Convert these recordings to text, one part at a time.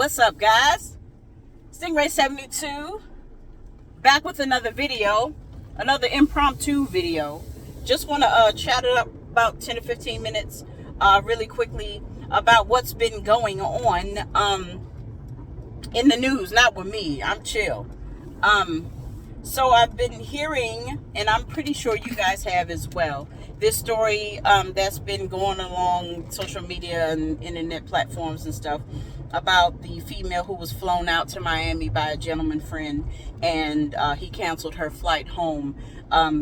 What's up, guys? Stingray 72 back with another video, another impromptu video. Just want to chat it up about 10 to 15 minutes really quickly about what's been going on in the news. Not with me, I'm chill. So I've been hearing, and I'm pretty sure you guys have as well, this story that's been going along social media and internet platforms and stuff about the female who was flown out to Miami by a gentleman friend, and he canceled her flight home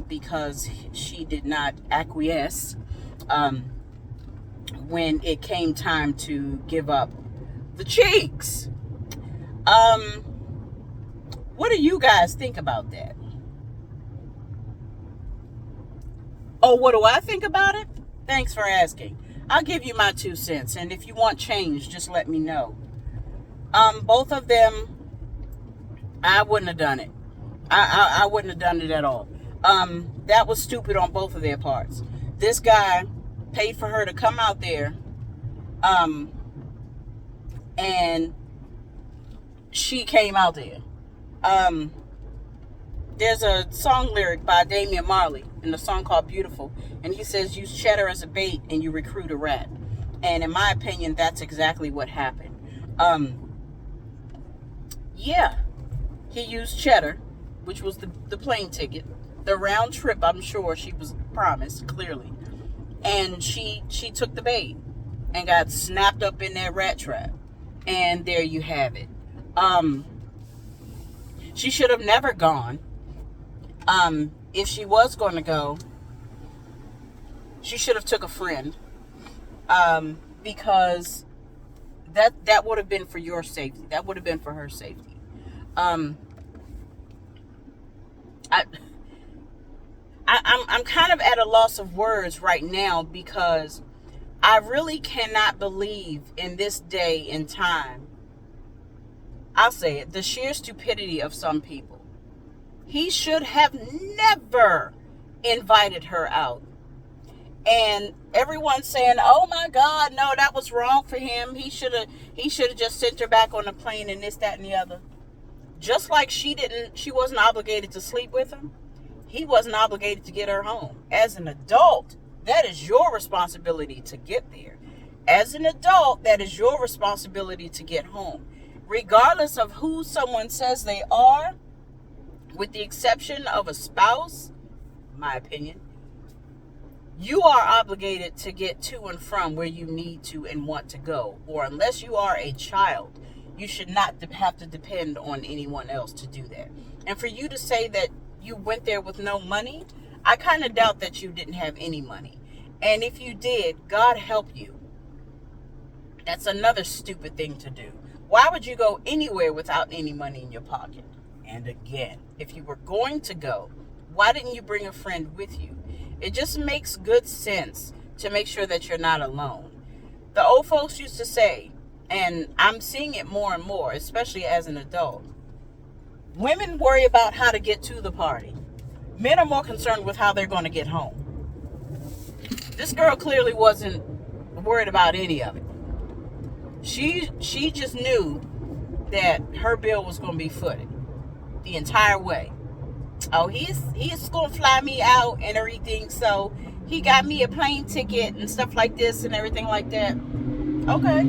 because she did not acquiesce when it came time to give up the cheeks. What do you guys think about that? Oh, what do I think about it? Thanks for asking. I'll give you my 2 cents, and if you want change, just let me know. Both of them, I wouldn't have done it. I wouldn't have done it at all. That was stupid on both of their parts. This guy paid for her to come out there, and she came out there. There's a song lyric by Damian Marley in the song called Beautiful, and he says, use cheddar as a bait and you recruit a rat. And in my opinion, that's exactly what happened. Yeah, he used cheddar, which was the plane ticket, the round trip, I'm sure she was promised, clearly. And she took the bait and got snapped up in that rat trap. And there you have it. She should have never gone. If she was going to go, she should have took a friend, because that would have been for your safety. That would have been for her safety. I'm kind of at a loss of words right now, because I really cannot believe in this day and time, I'll say it, the sheer stupidity of some people. He should have never invited her out. And everyone's saying, oh my God, no, that was wrong for him. He should have just sent her back on the plane and this, that, and the other. Just like she wasn't obligated to sleep with him. He wasn't obligated to get her home. As an adult, that is your responsibility to get there. As an adult, that is your responsibility to get home. Regardless of who someone says they are, with the exception of a spouse, my opinion, you are obligated to get to and from where you need to and want to go. Or unless you are a child, you should not have to depend on anyone else to do that. And for you to say that you went there with no money, I kind of doubt that you didn't have any money. And if you did, God help you. That's another stupid thing to do. Why would you go anywhere without any money in your pocket? And again, if you were going to go, why didn't you bring a friend with you? It just makes good sense to make sure that you're not alone. The old folks used to say, and I'm seeing it more and more, especially as an adult, women worry about how to get to the party. Men are more concerned with how they're going to get home. This girl clearly wasn't worried about any of it. She just knew that her bill was going to be footed the entire way. Oh, he's going to fly me out and everything, so he got me a plane ticket and stuff like this and everything like that. Okay.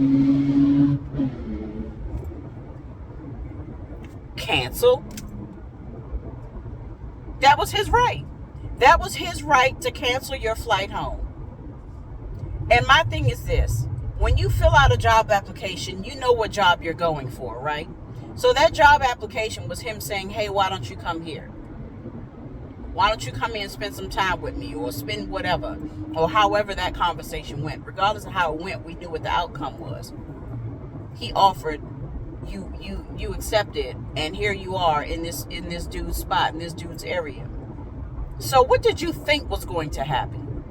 Cancel. That was his right. That was his right to cancel your flight home. And my thing is this. When you fill out a job application, you know what job you're going for, right? So that job application was him saying, hey, why don't you come here? Why don't you come here and spend some time with me, or spend whatever, or however that conversation went. Regardless of how it went, we knew what the outcome was. He offered, you accepted, and here you are in this dude's spot, in this dude's area. So what did you think was going to happen?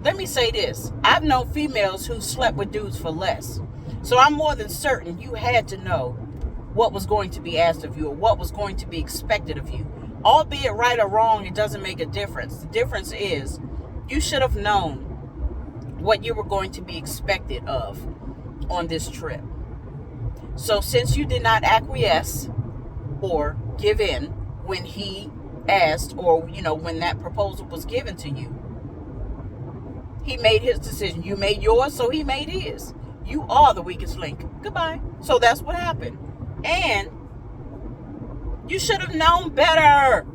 Let me say this. I've known females who slept with dudes for less. So I'm more than certain you had to know what was going to be asked of you, or what was going to be expected of you. Albeit right or wrong, it doesn't make a difference. The difference is you should have known what you were going to be expected of on this trip. So since you did not acquiesce or give in when he asked, or when that proposal was given to you, he made his decision. You made yours, so he made his. You are the weakest link. Goodbye. So that's what happened. And you should have known better.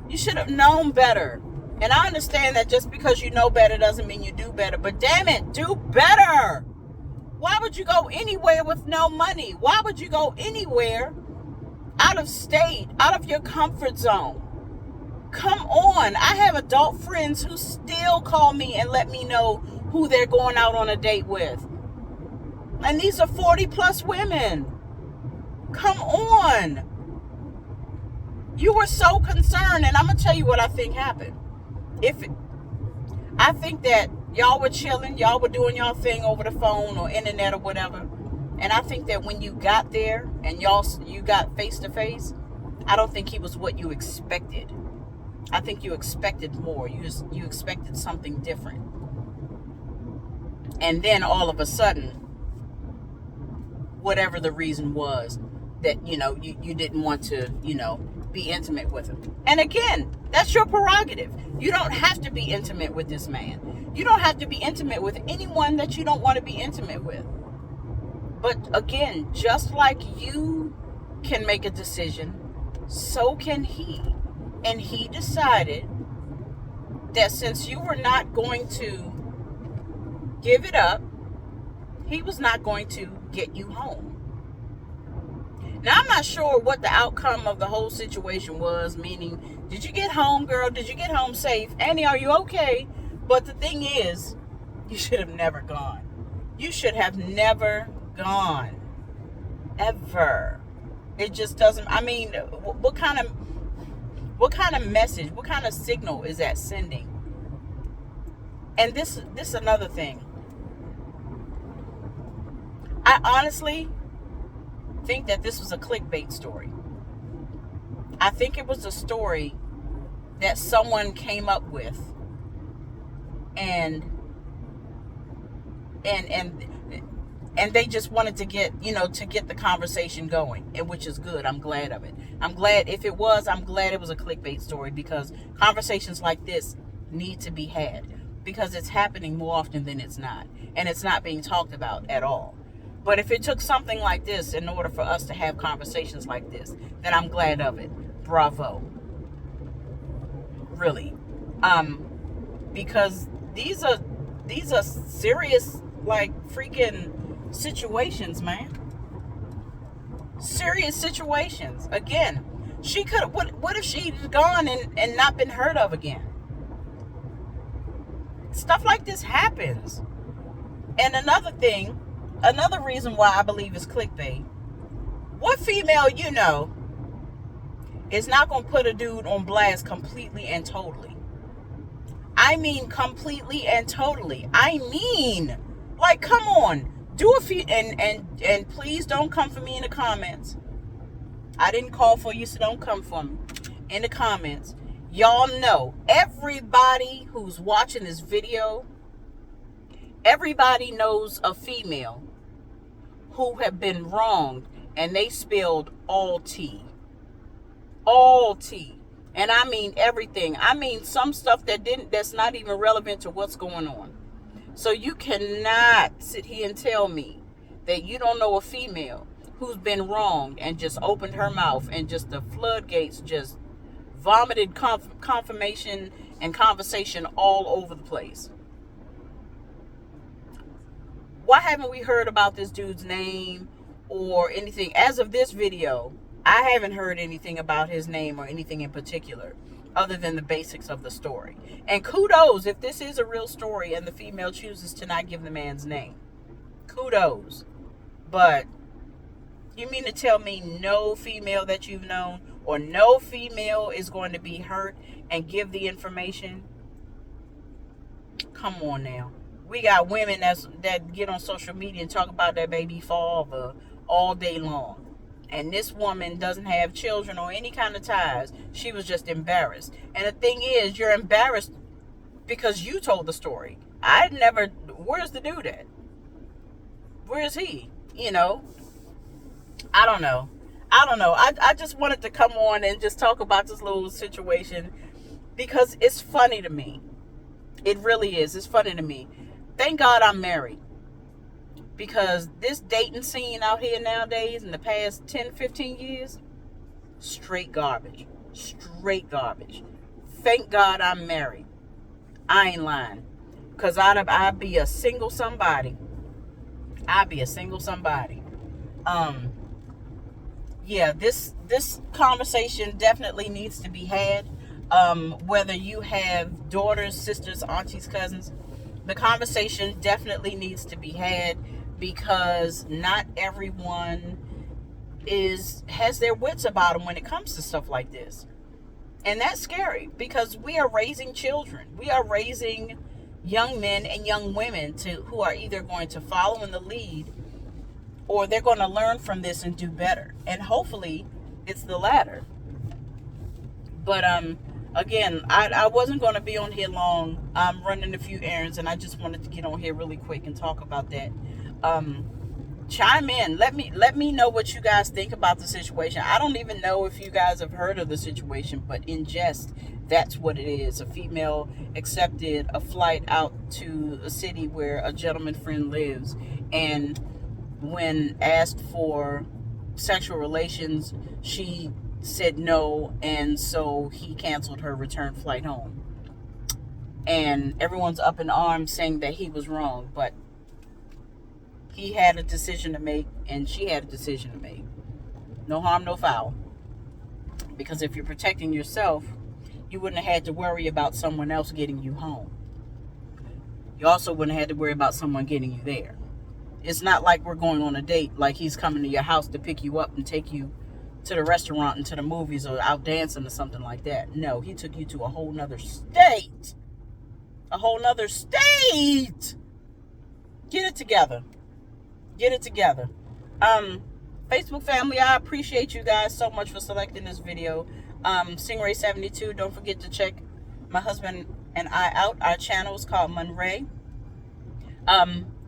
You should have known better. And I understand that just because you know better doesn't mean you do better. But damn it, do better. Why would you go anywhere with no money? Why would you go anywhere out of state, out of your comfort zone? Come on. I have adult friends who still call me and let me know who they're going out on a date with. And these are 40 plus women. Come on. You were so concerned, and I'm going to tell you what I think happened. I think that y'all were chilling, y'all were doing y'all thing over the phone or internet or whatever. And I think that when you got there and you got face to face, I don't think he was what you expected. I think you expected more. You expected something different. And then all of a sudden, whatever the reason was that, you didn't want to, be intimate with him. And again, that's your prerogative. You don't have to be intimate with this man. You don't have to be intimate with anyone that you don't want to be intimate with. But again, just like you can make a decision, so can he. And he decided that since you were not going to give it up, he was not going to get you home. Now, I'm not sure what the outcome of the whole situation was, meaning, did you get home, girl? Did you get home safe? Annie, are you okay? But the thing is, you should have never gone. You should have never gone. Ever. It just doesn't, what kind of message, what kind of signal is that sending? And this is another thing. I honestly think that this was a clickbait story. I think it was a story that someone came up with and they just wanted to get the conversation going, and which is good. I'm glad of it. I'm glad it was a clickbait story, because conversations like this need to be had, because it's happening more often than it's not, and it's not being talked about at all. But if it took something like this in order for us to have conversations like this, then I'm glad of it. Bravo. Really. Because these are serious, like, freaking situations, man. Serious situations. Again, she could have, what if she'd gone and not been heard of again? Stuff like this happens. And another reason why I believe it's clickbait. What female is not going to put a dude on blast completely and totally? I mean completely and totally. I mean, like, come on. Do a few, and please don't come for me in the comments. I didn't call for you, so don't come for me in the comments. Y'all know, everybody who's watching this video, everybody knows a female who have been wronged, and they spilled all tea. All tea. And I mean everything. I mean some stuff that's not even relevant to what's going on. So you cannot sit here and tell me that you don't know a female who's been wronged and just opened her mouth and just the floodgates just vomited confirmation and conversation all over the place. Why haven't we heard about this dude's name or anything? As of this video, I haven't heard anything about his name or anything in particular other than the basics of the story. And kudos if this is a real story and the female chooses to not give the man's name. Kudos. But you mean to tell me no female that you've known or no female is going to be hurt and give the information? Come on now. We got women that get on social media and talk about their baby father all day long. And this woman doesn't have children or any kind of ties. She was just embarrassed. And the thing is, you're embarrassed because you told the story. Where's the dude at? Where is he? I don't know. I don't know. I just wanted to come on and just talk about this little situation because it's funny to me. It really is. It's funny to me. Thank God I'm married. Because this dating scene out here nowadays in the past 10, 15 years, straight garbage. Straight garbage. Thank God I'm married. I ain't lying. Because I'd be a single somebody. I'd be a single somebody. Yeah, this conversation definitely needs to be had. Whether you have daughters, sisters, aunties, cousins, the conversation definitely needs to be had because not everyone has their wits about them when it comes to stuff like this. And that's scary because we are raising children. We are raising young men and young women who are either going to follow in the lead or they're going to learn from this and do better. And hopefully it's the latter. But again, I wasn't going to be on here long. I'm running a few errands and I just wanted to get on here really quick and talk about that. Chime in. Let me know what you guys think about the situation. I don't even know if you guys have heard of the situation, but in jest, that's what it is. A female accepted a flight out to a city where a gentleman friend lives, and when asked for sexual relations, she said no, and so he canceled her return flight home. And everyone's up in arms saying that he was wrong, but he had a decision to make and she had a decision to make. No harm, no foul. Because if you're protecting yourself, you wouldn't have had to worry about someone else getting you home. You also wouldn't have had to worry about someone getting you there. It's not like we're going on a date, like he's coming to your house to pick you up and take you to the restaurant and to the movies or out dancing or something like that. No, he took you to a whole nother state. A whole nother state. Get it together. Get it together. Facebook family, I appreciate you guys so much for selecting this video. Stingray72, don't forget to check my husband and I out. Our channel is called Monray.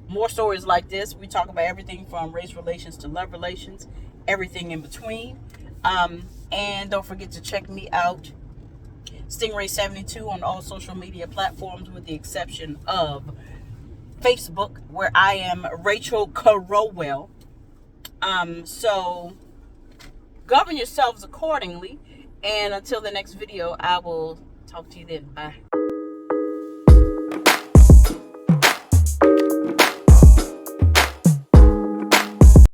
More stories like this. We talk about everything from race relations to love relations, everything in between. And don't forget to check me out, Stingray72, on all social media platforms with the exception of Facebook, where I am Rachel Carowell. So govern yourselves accordingly. And until the next video, I will talk to you then. Bye.